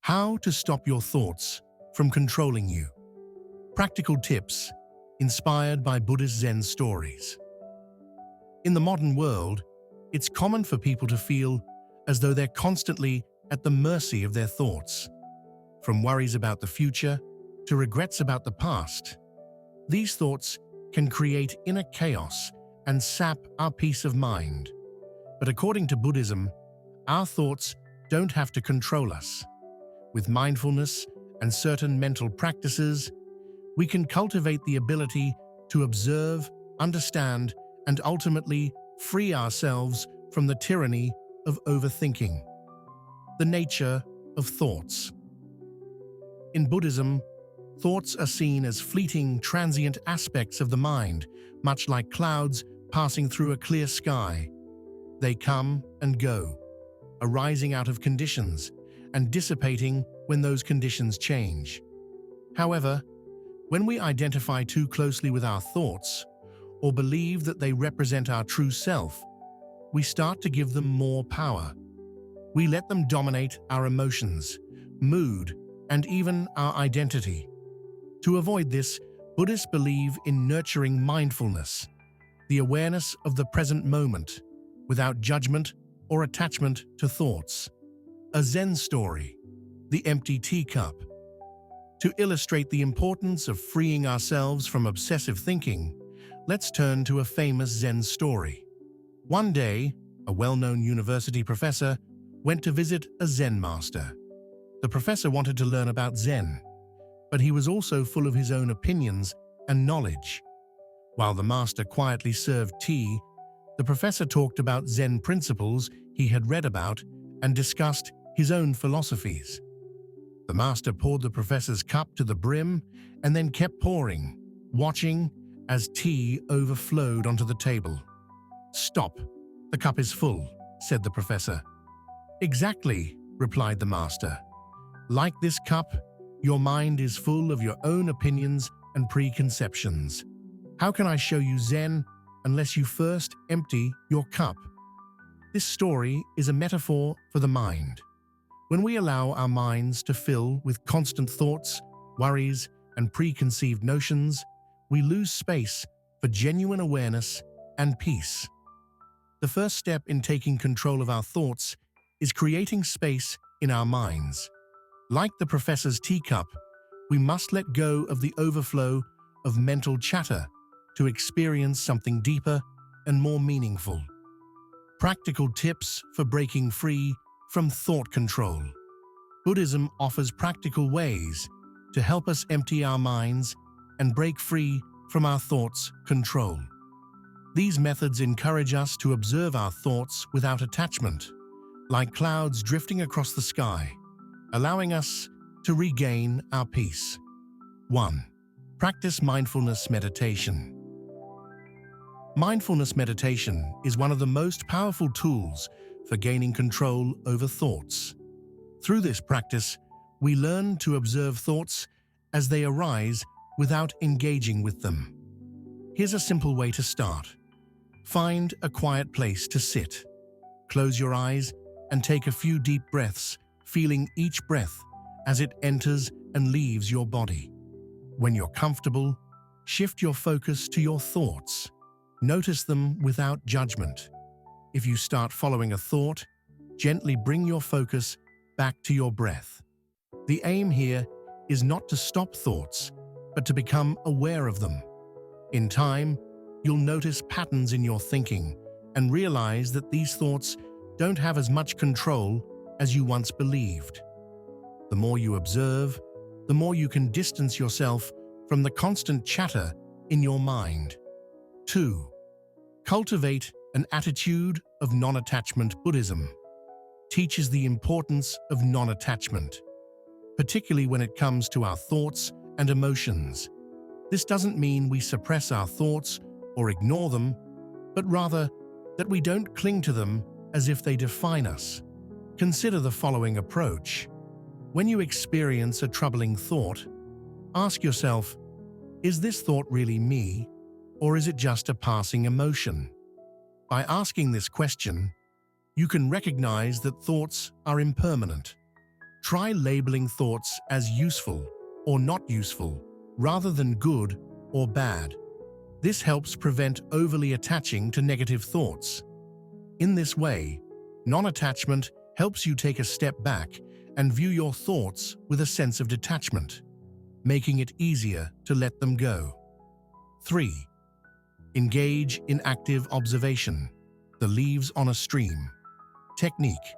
How to stop your thoughts from controlling you. Practical tips inspired by Buddhist Zen stories. In the modern world, it's common for people to feel as though they're constantly at the mercy of their thoughts. From worries about the future to regrets about the past, these thoughts can create inner chaos and sap our peace of mind. But according to Buddhism, our thoughts don't have to control us. With mindfulness and certain mental practices, we can cultivate the ability to observe, understand, and ultimately free ourselves from the tyranny of overthinking. The nature of thoughts. In Buddhism, thoughts are seen as fleeting, transient aspects of the mind, much like clouds passing through a clear sky. They come and go, arising out of conditions and dissipating when those conditions change. However, when we identify too closely with our thoughts or believe that they represent our true self, we start to give them more power. We let them dominate our emotions, mood, and even our identity. To avoid this, Buddhists believe in nurturing mindfulness, the awareness of the present moment, without judgment or attachment to thoughts. A Zen story, The Empty Teacup. To illustrate the importance of freeing ourselves from obsessive thinking, let's turn to a famous Zen story. One day, a well-known university professor went to visit a Zen master. The professor wanted to learn about Zen, but he was also full of his own opinions and knowledge. While the master quietly served tea, the professor talked about Zen principles he had read about and discussed his own philosophies. The master poured the professor's cup to the brim and then kept pouring, watching as tea overflowed onto the table. "Stop, the cup is full," said the professor. "Exactly," replied the master. "Like this cup, your mind is full of your own opinions and preconceptions. How can I show you Zen unless you first empty your cup?" This story is a metaphor for the mind. When we allow our minds to fill with constant thoughts, worries, and preconceived notions, we lose space for genuine awareness and peace. The first step in taking control of our thoughts is creating space in our minds. Like the professor's teacup, we must let go of the overflow of mental chatter to experience something deeper and more meaningful. Practical tips for breaking free from thought control. Buddhism offers practical ways to help us empty our minds and break free from our thoughts' control. These methods encourage us to observe our thoughts without attachment, like clouds drifting across the sky, allowing us to regain our peace. 1. Practice mindfulness meditation. Mindfulness meditation is one of the most powerful tools for gaining control over thoughts. Through this practice, we learn to observe thoughts as they arise without engaging with them. Here's a simple way to start. Find a quiet place to sit. Close your eyes and take a few deep breaths, feeling each breath as it enters and leaves your body. When you're comfortable, shift your focus to your thoughts. Notice them without judgment. If you start following a thought, gently bring your focus back to your breath. The aim here is not to stop thoughts, but to become aware of them. In time, you'll notice patterns in your thinking and realize that these thoughts don't have as much control as you once believed. The more you observe, the more you can distance yourself from the constant chatter in your mind. 2. Cultivate an attitude of non-attachment. Buddhism teaches the importance of non-attachment, particularly when it comes to our thoughts and emotions. This doesn't mean we suppress our thoughts or ignore them, but rather that we don't cling to them as if they define us. Consider the following approach. When you experience a troubling thought, ask yourself, is this thought really me, or is it just a passing emotion? By asking this question, you can recognize that thoughts are impermanent. Try labeling thoughts as useful or not useful, rather than good or bad. This helps prevent overly attaching to negative thoughts. In this way, non-attachment helps you take a step back and view your thoughts with a sense of detachment, making it easier to let them go. 3. Engage in active observation. The leaves on a stream. Technique.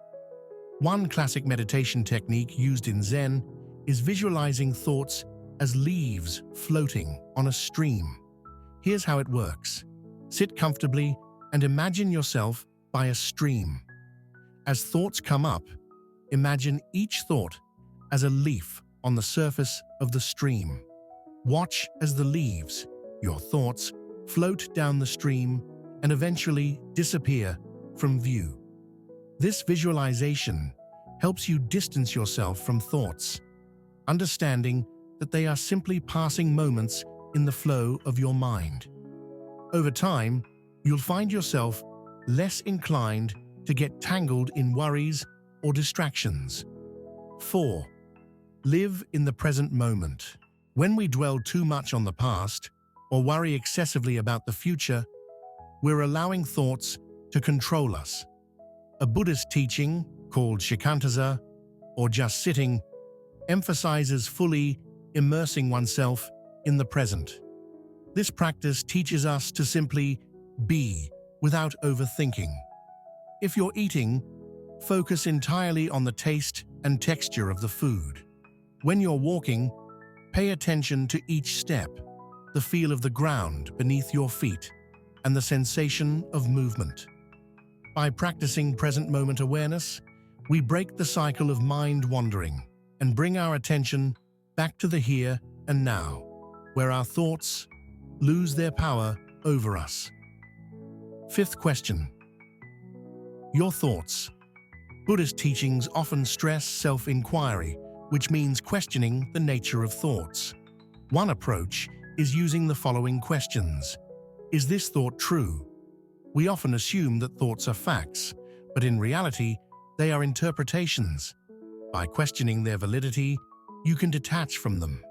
One classic meditation technique used in Zen is visualizing thoughts as leaves floating on a stream. Here's how it works. Sit comfortably and imagine yourself by a stream. As thoughts come up, imagine each thought as a leaf on the surface of the stream. Watch as the leaves, your thoughts, float down the stream and eventually disappear from view. This visualization helps you distance yourself from thoughts, understanding that they are simply passing moments in the flow of your mind. Over time, you'll find yourself less inclined to get tangled in worries or distractions. 4. Live in the present moment. When we dwell too much on the past or worry excessively about the future, we're allowing thoughts to control us. A Buddhist teaching called shikantaza, or just sitting, emphasizes fully immersing oneself in the present. This practice teaches us to simply be without overthinking. If you're eating, focus entirely on the taste and texture of the food. When you're walking, pay attention to each step, the feel of the ground beneath your feet, and the sensation of movement. By practicing present moment awareness, we break the cycle of mind wandering and bring our attention back to the here and now, where our thoughts lose their power over us. 5th question. Your thoughts. Buddhist teachings often stress self-inquiry, which means questioning the nature of thoughts. One approach is using the following questions. Is this thought true? We often assume that thoughts are facts, but in reality, they are interpretations. By questioning their validity, you can detach from them.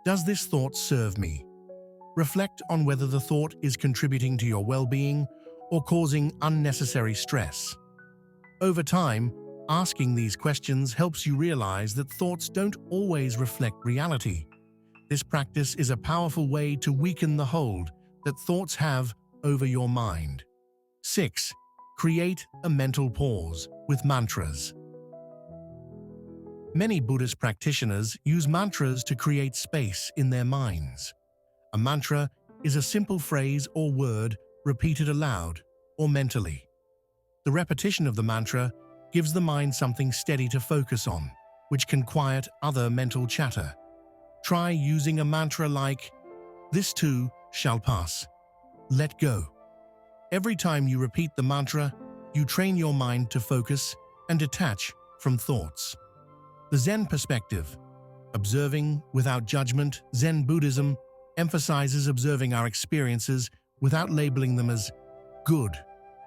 Does this thought serve me? Reflect on whether the thought is contributing to your well-being or causing unnecessary stress. Over time, asking these questions helps you realize that thoughts don't always reflect reality. This practice is a powerful way to weaken the hold that thoughts have over your mind. 6. Create a mental pause with mantras. Many Buddhist practitioners use mantras to create space in their minds. A mantra is a simple phrase or word repeated aloud or mentally. The repetition of the mantra gives the mind something steady to focus on, which can quiet other mental chatter. Try using a mantra like, "This too shall pass. Let go." Every time you repeat the mantra, you train your mind to focus and detach from thoughts. The Zen perspective. Observing without judgment, Zen Buddhism emphasizes observing our experiences without labeling them as good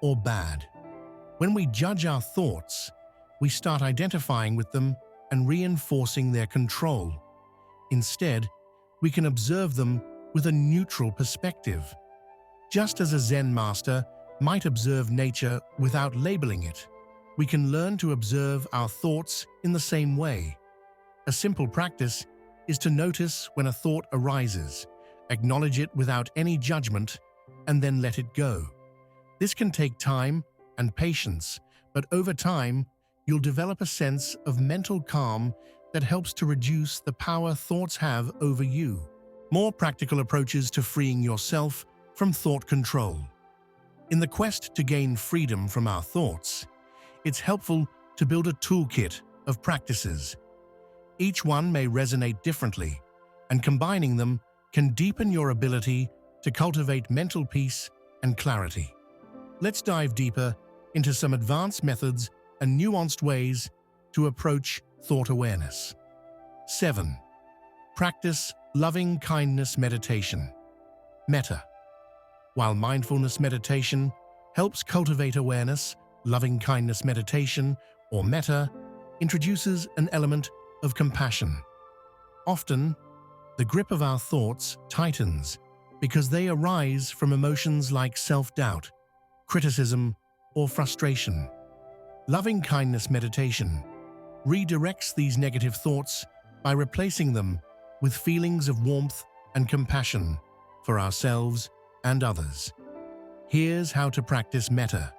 or bad. When we judge our thoughts, we start identifying with them and reinforcing their control. Instead, we can observe them with a neutral perspective. Just as a Zen master might observe nature without labeling it, we can learn to observe our thoughts in the same way. A simple practice is to notice when a thought arises, acknowledge it without any judgment, and then let it go. This can take time and patience, but over time, you'll develop a sense of mental calm that helps to reduce the power thoughts have over you. More practical approaches to freeing yourself from thought control. In the quest to gain freedom from our thoughts, it's helpful to build a toolkit of practices. Each one may resonate differently, and combining them can deepen your ability to cultivate mental peace and clarity. Let's dive deeper into some advanced methods and nuanced ways to approach thought awareness. 7. Practice loving kindness meditation. Metta. While mindfulness meditation helps cultivate awareness, loving kindness meditation, or metta, introduces an element of compassion. Often, the grip of our thoughts tightens because they arise from emotions like self-doubt, criticism, or frustration. Loving-kindness meditation redirects these negative thoughts by replacing them with feelings of warmth and compassion for ourselves and others. Here's how to practice metta.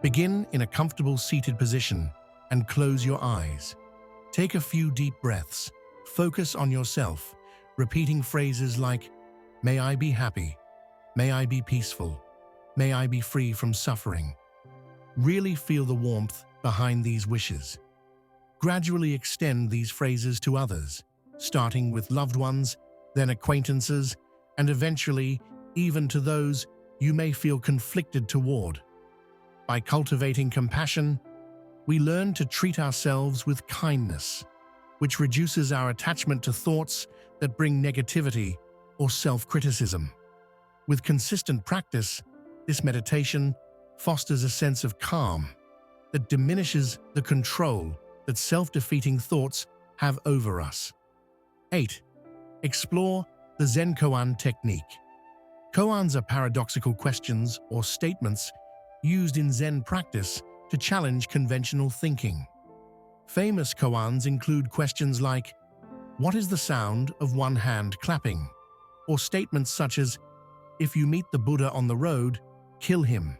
Begin in a comfortable seated position and close your eyes. Take a few deep breaths. Focus on yourself, repeating phrases like, "May I be happy," "May I be peaceful," "May I be free from suffering." Really feel the warmth behind these wishes. Gradually extend these phrases to others, starting with loved ones, then acquaintances, and eventually even to those you may feel conflicted toward. By cultivating compassion, we learn to treat ourselves with kindness, which reduces our attachment to thoughts that bring negativity or self-criticism. With consistent practice, this meditation fosters a sense of calm that diminishes the control that self-defeating thoughts have over us. 8. Explore the Zen koan technique. Koans are paradoxical questions or statements used in Zen practice to challenge conventional thinking. Famous koans include questions like, "What is the sound of one hand clapping?" or statements such as, "If you meet the Buddha on the road, kill him."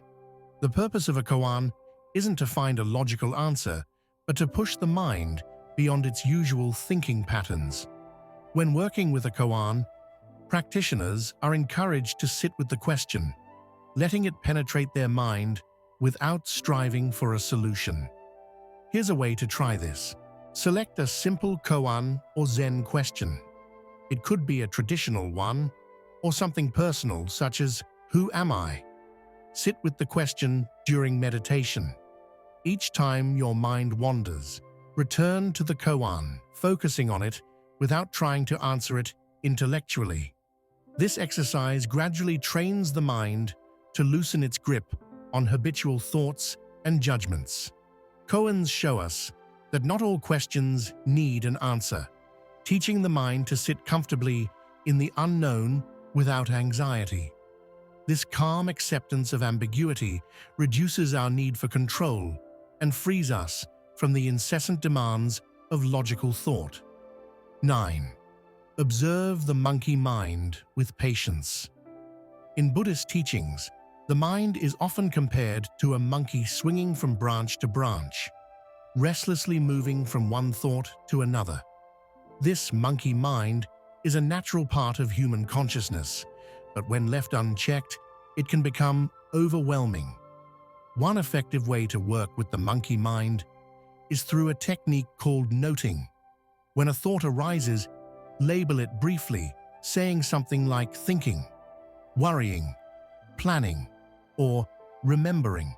The purpose of a koan isn't to find a logical answer, but to push the mind beyond its usual thinking patterns. When working with a koan, practitioners are encouraged to sit with the question, letting it penetrate their mind without striving for a solution. Here's a way to try this. Select a simple koan or Zen question. It could be a traditional one, or something personal such as, "Who am I?" Sit with the question during meditation. Each time your mind wanders, return to the koan, focusing on it without trying to answer it intellectually. This exercise gradually trains the mind to loosen its grip on habitual thoughts and judgments. Koans show us that not all questions need an answer, teaching the mind to sit comfortably in the unknown without anxiety. This calm acceptance of ambiguity reduces our need for control and frees us from the incessant demands of logical thought. 9. Observe the monkey mind with patience. In Buddhist teachings, the mind is often compared to a monkey swinging from branch to branch, restlessly moving from one thought to another. This monkey mind is a natural part of human consciousness, but when left unchecked, it can become overwhelming. One effective way to work with the monkey mind is through a technique called noting. When a thought arises, label it briefly, saying something like thinking, worrying, planning, or remembering.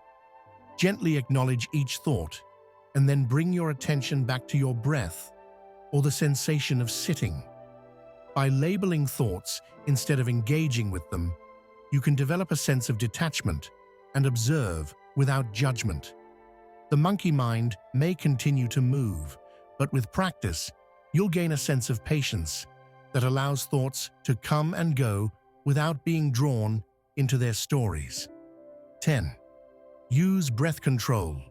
Gently acknowledge each thought, and then bring your attention back to your breath or the sensation of sitting. By labeling thoughts instead of engaging with them, you can develop a sense of detachment and observe without judgment. The monkey mind may continue to move, but with practice, you'll gain a sense of patience that allows thoughts to come and go without being drawn into their stories. 10. Use breath control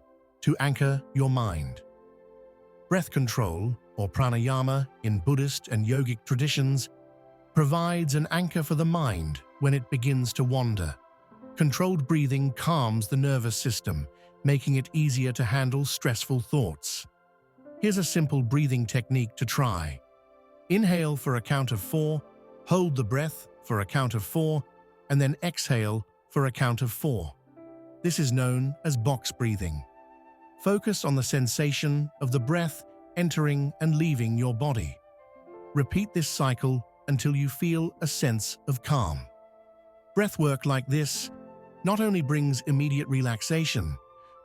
to anchor your mind. Breath control, or pranayama in Buddhist and yogic traditions, provides an anchor for the mind when it begins to wander. Controlled breathing calms the nervous system, making it easier to handle stressful thoughts. Here's a simple breathing technique to try. Inhale for a count of 4, hold the breath for a count of 4, and then exhale for a count of 4. This is known as box breathing. Focus on the sensation of the breath entering and leaving your body. Repeat this cycle until you feel a sense of calm. Breathwork like this not only brings immediate relaxation,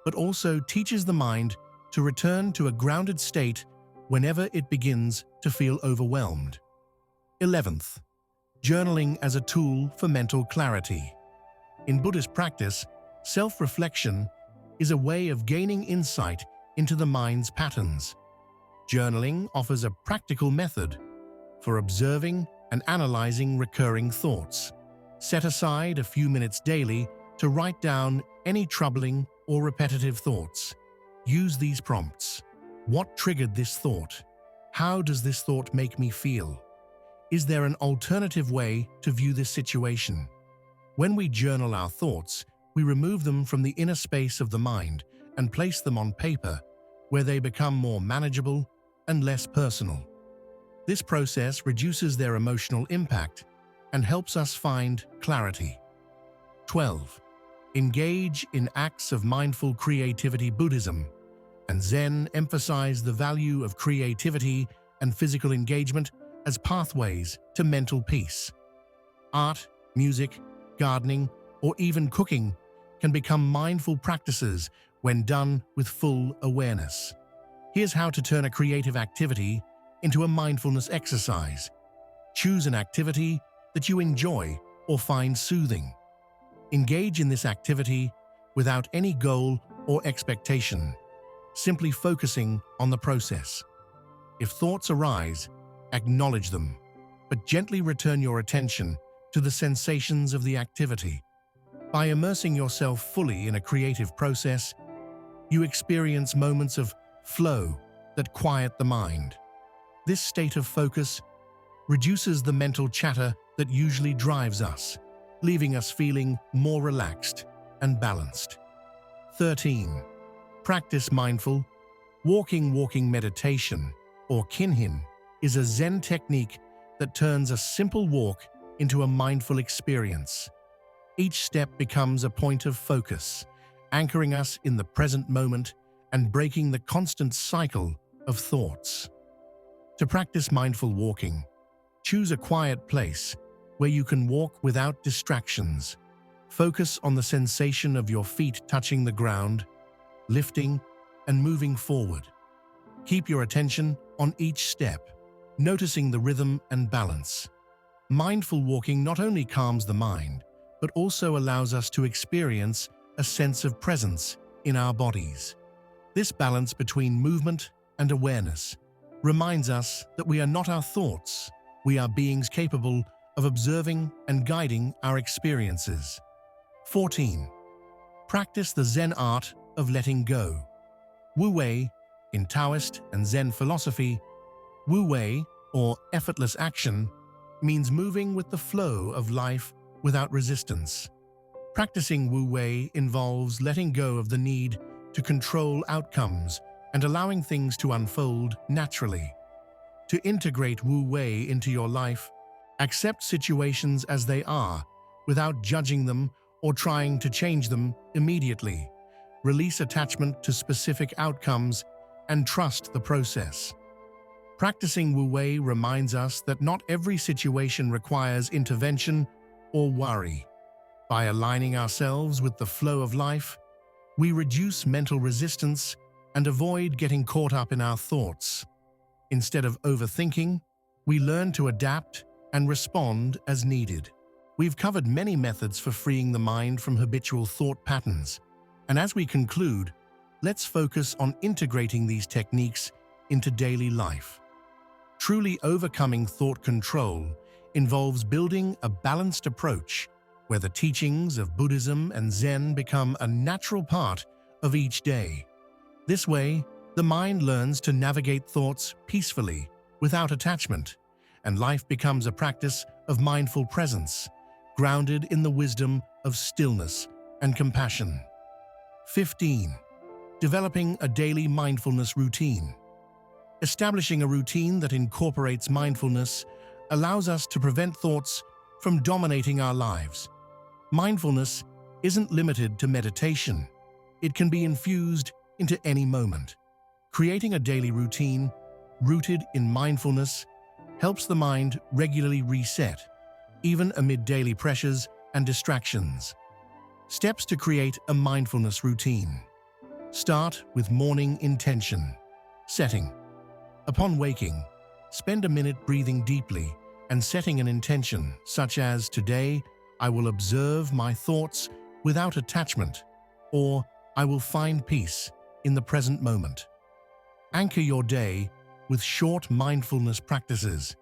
but also teaches the mind to return to a grounded state whenever it begins to feel overwhelmed. 11th, journaling as a tool for mental clarity. In Buddhist practice, self-reflection is a way of gaining insight into the mind's patterns. Journaling offers a practical method for observing and analyzing recurring thoughts. Set aside a few minutes daily to write down any troubling or repetitive thoughts. Use these prompts. What triggered this thought? How does this thought make me feel? Is there an alternative way to view this situation? When we journal our thoughts, we remove them from the inner space of the mind and place them on paper, where they become more manageable and less personal. This process reduces their emotional impact and helps us find clarity. 12. Engage in acts of mindful creativity. Buddhism and Zen emphasize the value of creativity and physical engagement as pathways to mental peace. Art, music, gardening, or even cooking can become mindful practices when done with full awareness. Here's how to turn a creative activity into a mindfulness exercise. Choose an activity that you enjoy or find soothing. Engage in this activity without any goal or expectation, simply focusing on the process. If thoughts arise, acknowledge them, but gently return your attention to the sensations of the activity. By immersing yourself fully in a creative process, you experience moments of flow that quiet the mind. This state of focus reduces the mental chatter that usually drives us, leaving us feeling more relaxed and balanced. 13. Practice mindful walking meditation, or kinhin, is a Zen technique that turns a simple walk into a mindful experience. Each step becomes a point of focus, anchoring us in the present moment and breaking the constant cycle of thoughts. To practice mindful walking, choose a quiet place where you can walk without distractions. Focus on the sensation of your feet touching the ground, lifting and moving forward. Keep your attention on each step, noticing the rhythm and balance. Mindful walking not only calms the mind, but also allows us to experience a sense of presence in our bodies. This balance between movement and awareness reminds us that we are not our thoughts, we are beings capable of observing and guiding our experiences. 14. Practice the Zen art of letting go. Wu Wei, in Taoist and Zen philosophy, Wu Wei, or effortless action, means moving with the flow of life without resistance. Practicing Wu Wei involves letting go of the need to control outcomes and allowing things to unfold naturally. To integrate Wu Wei into your life, accept situations as they are without judging them or trying to change them immediately. Release attachment to specific outcomes and trust the process. Practicing Wu Wei reminds us that not every situation requires intervention or worry. By aligning ourselves with the flow of life, we reduce mental resistance and avoid getting caught up in our thoughts. Instead of overthinking, we learn to adapt and respond as needed. We've covered many methods for freeing the mind from habitual thought patterns, and as we conclude, let's focus on integrating these techniques into daily life. Truly overcoming thought control involves building a balanced approach where the teachings of Buddhism and Zen become a natural part of each day. This way, the mind learns to navigate thoughts peacefully, without attachment, and life becomes a practice of mindful presence, grounded in the wisdom of stillness and compassion. 15. Developing a daily mindfulness routine. Establishing a routine that incorporates mindfulness allows us to prevent thoughts from dominating our lives. Mindfulness isn't limited to meditation. It can be infused into any moment. Creating a daily routine rooted in mindfulness helps the mind regularly reset, even amid daily pressures and distractions. Steps to create a mindfulness routine. Start with morning intention. Setting. Upon waking, spend a minute breathing deeply and setting an intention, such as, "Today, I will observe my thoughts without attachment," or "I will find peace in the present moment." Anchor your day with short mindfulness practices.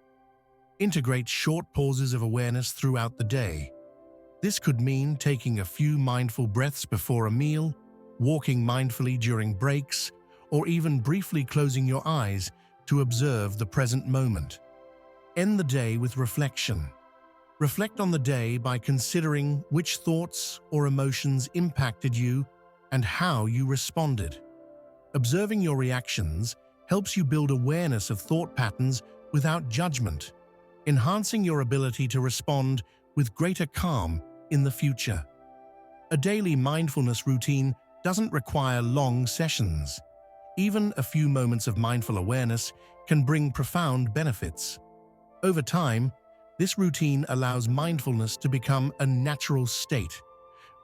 Integrate short pauses of awareness throughout the day. This could mean taking a few mindful breaths before a meal, walking mindfully during breaks, or even briefly closing your eyes to observe the present moment. End the day with reflection. Reflect on the day by considering which thoughts or emotions impacted you and how you responded. Observing your reactions helps you build awareness of thought patterns without judgment, enhancing your ability to respond with greater calm in the future. A daily mindfulness routine doesn't require long sessions. Even a few moments of mindful awareness can bring profound benefits. Over time, this routine allows mindfulness to become a natural state,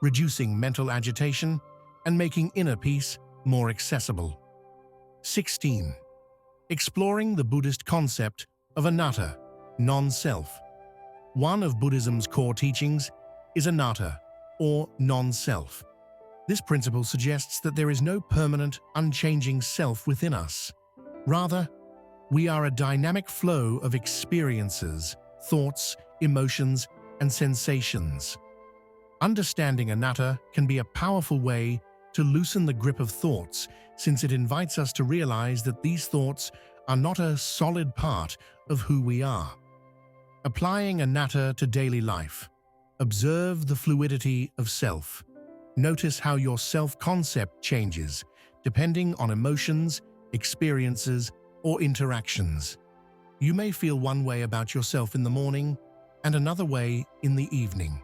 reducing mental agitation and making inner peace more accessible. 16. Exploring the Buddhist concept of anatta, non-self. One of Buddhism's core teachings is anatta, or non-self. This principle suggests that there is no permanent, unchanging self within us. Rather, we are a dynamic flow of experiences, thoughts, emotions, and sensations. Understanding anatta can be a powerful way to loosen the grip of thoughts, since it invites us to realize that these thoughts are not a solid part of who we are. Applying anatta to daily life. Observe the fluidity of self. Notice how your self-concept changes, depending on emotions, experiences, or interactions. You may feel one way about yourself in the morning and another way in the evening.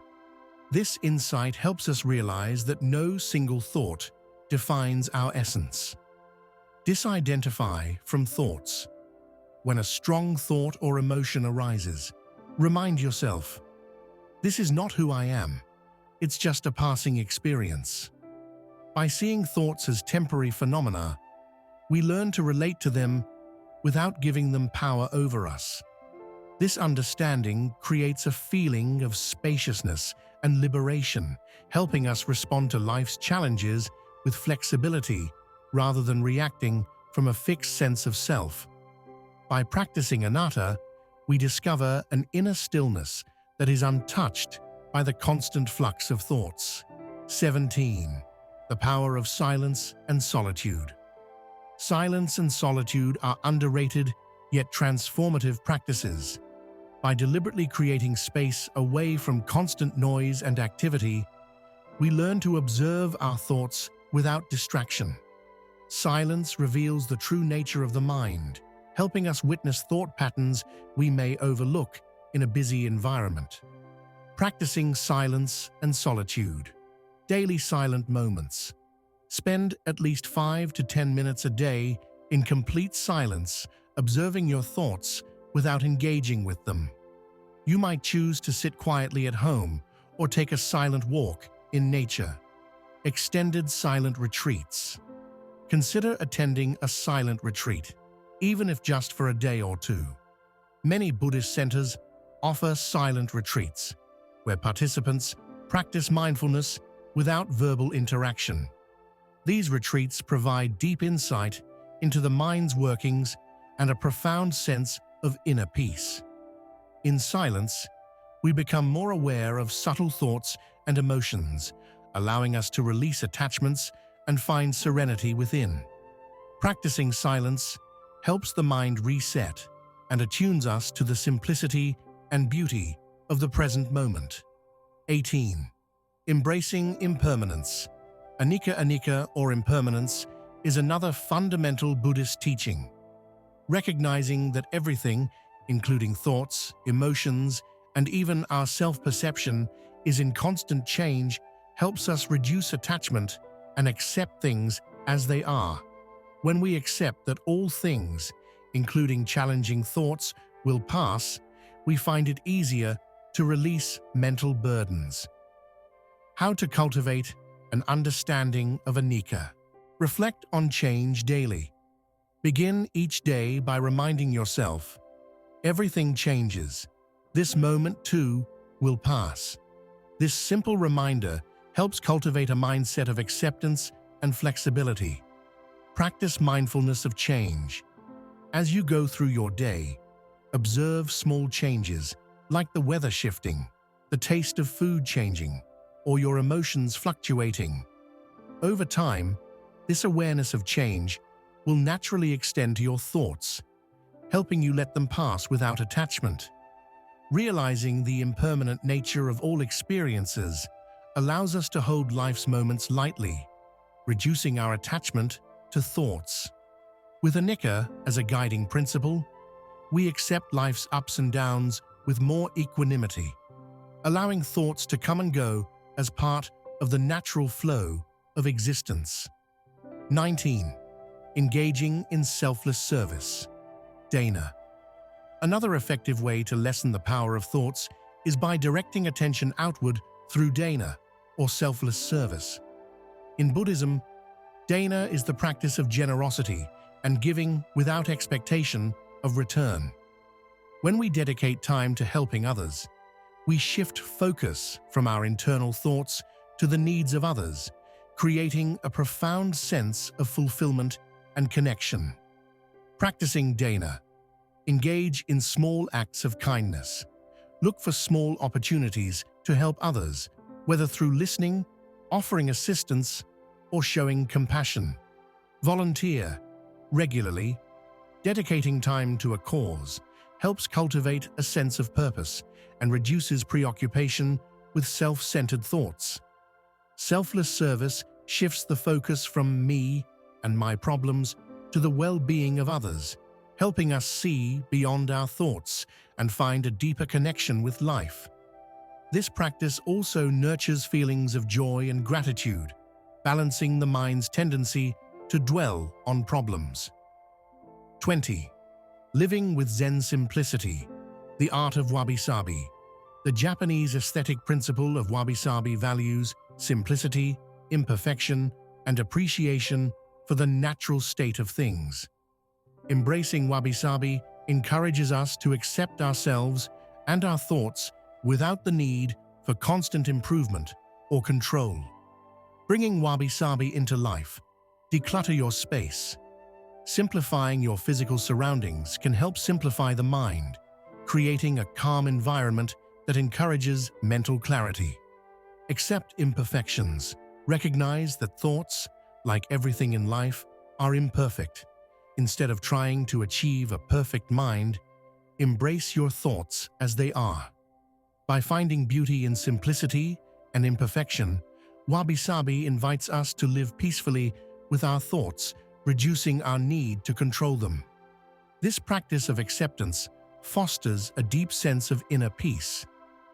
This insight helps us realize that no single thought defines our essence. Disidentify from thoughts. When a strong thought or emotion arises, remind yourself, "This is not who I am. It's just a passing experience." By seeing thoughts as temporary phenomena, we learn to relate to them without giving them power over us. This understanding creates a feeling of spaciousness and liberation, helping us respond to life's challenges with flexibility rather than reacting from a fixed sense of self. By practicing anatta, we discover an inner stillness that is untouched by the constant flux of thoughts. 17. The power of silence and solitude. Silence and solitude are underrated yet transformative practices. By deliberately creating space away from constant noise and activity, we learn to observe our thoughts without distraction. Silence reveals the true nature of the mind, helping us witness thought patterns we may overlook in a busy environment. Practicing silence and solitude. Daily silent moments. Spend at least 5 to 10 minutes a day in complete silence, observing your thoughts without engaging with them. You might choose to sit quietly at home or take a silent walk in nature. Extended silent retreats. Consider attending a silent retreat, even if just for a day or two. Many Buddhist centers offer silent retreats, where participants practice mindfulness without verbal interaction. These retreats provide deep insight into the mind's workings and a profound sense of inner peace. In silence, we become more aware of subtle thoughts and emotions, allowing us to release attachments and find serenity within. Practicing silence helps the mind reset and attunes us to the simplicity and beauty of the present moment. 18. Embracing impermanence. Anicca or impermanence is another fundamental Buddhist teaching. Recognizing that everything, including thoughts, emotions, and even our self-perception, is in constant change, helps us reduce attachment and accept things as they are. When we accept that all things, including challenging thoughts, will pass, we find it easier to release mental burdens. How to cultivate an understanding of anicca. Reflect on change daily. Begin each day by reminding yourself, everything changes. This moment, too, will pass. This simple reminder helps cultivate a mindset of acceptance and flexibility. Practice mindfulness of change. As you go through your day, observe small changes like the weather shifting, the taste of food changing, or your emotions fluctuating. Over time, this awareness of change will naturally extend to your thoughts, helping you let them pass without attachment. Realizing the impermanent nature of all experiences allows us to hold life's moments lightly, reducing our attachment to thoughts. With anicca as a guiding principle, we accept life's ups and downs with more equanimity, allowing thoughts to come and go as part of the natural flow of existence. 19. Engaging in selfless service. Dana. Another effective way to lessen the power of thoughts is by directing attention outward through dana, or selfless service. In Buddhism, dana is the practice of generosity and giving without expectation of return. When we dedicate time to helping others, we shift focus from our internal thoughts to the needs of others, creating a profound sense of fulfillment and connection. Practicing dana. Engage in small acts of kindness. Look for small opportunities to help others, whether through listening, offering assistance, or showing compassion. Volunteer regularly. Dedicating time to a cause helps cultivate a sense of purpose and reduces preoccupation with self-centered thoughts. Selfless service shifts the focus from me and my problems to the well-being of others, helping us see beyond our thoughts and find a deeper connection with life. This practice also nurtures feelings of joy and gratitude, balancing the mind's tendency to dwell on problems. 20. Living with Zen simplicity. The art of wabi-sabi. The Japanese aesthetic principle of wabi-sabi values simplicity, imperfection, and appreciation for the natural state of things. Embracing wabi-sabi encourages us to accept ourselves and our thoughts without the need for constant improvement or control. Bringing wabi-sabi into life. Declutter your space. Simplifying your physical surroundings can help simplify the mind, creating a calm environment that encourages mental clarity. Accept imperfections. Recognize that thoughts, like everything in life, are imperfect. Instead of trying to achieve a perfect mind, embrace your thoughts as they are. By finding beauty in simplicity and imperfection, wabi-sabi invites us to live peacefully with our thoughts, reducing our need to control them. This practice of acceptance fosters a deep sense of inner peace,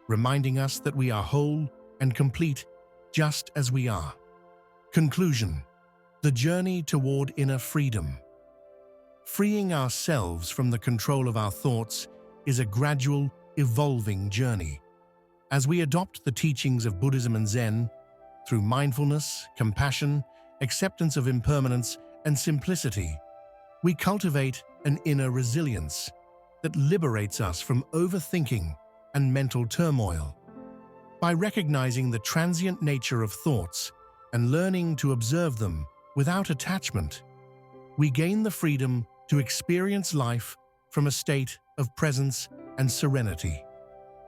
reminding us that we are whole and complete just as we are. Conclusion. The journey toward inner freedom. Freeing ourselves from the control of our thoughts is a gradual, evolving journey. As we adopt the teachings of Buddhism and Zen, through mindfulness, compassion, acceptance of impermanence, and simplicity, we cultivate an inner resilience that liberates us from overthinking and mental turmoil. By recognizing the transient nature of thoughts and learning to observe them without attachment, we gain the freedom to experience life from a state of presence and serenity.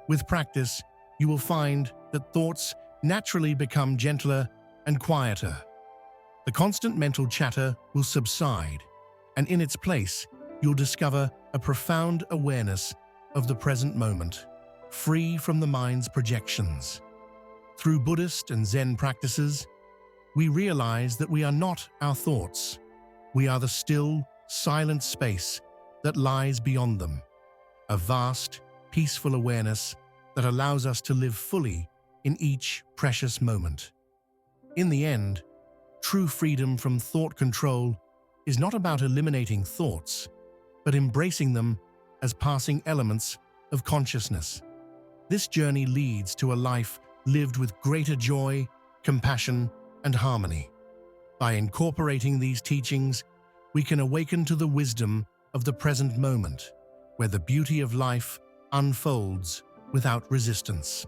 With practice, you will find that thoughts naturally become gentler and quieter. The constant mental chatter will subside, and in its place, you'll discover a profound awareness of the present moment, free from the mind's projections. Through Buddhist and Zen practices, we realize that we are not our thoughts. We are the still, silent space that lies beyond them, a vast, peaceful awareness that allows us to live fully in each precious moment. In the end, true freedom from thought control is not about eliminating thoughts, but embracing them as passing elements of consciousness. This journey leads to a life lived with greater joy, compassion, and harmony. By incorporating these teachings, we can awaken to the wisdom of the present moment, where the beauty of life unfolds without resistance.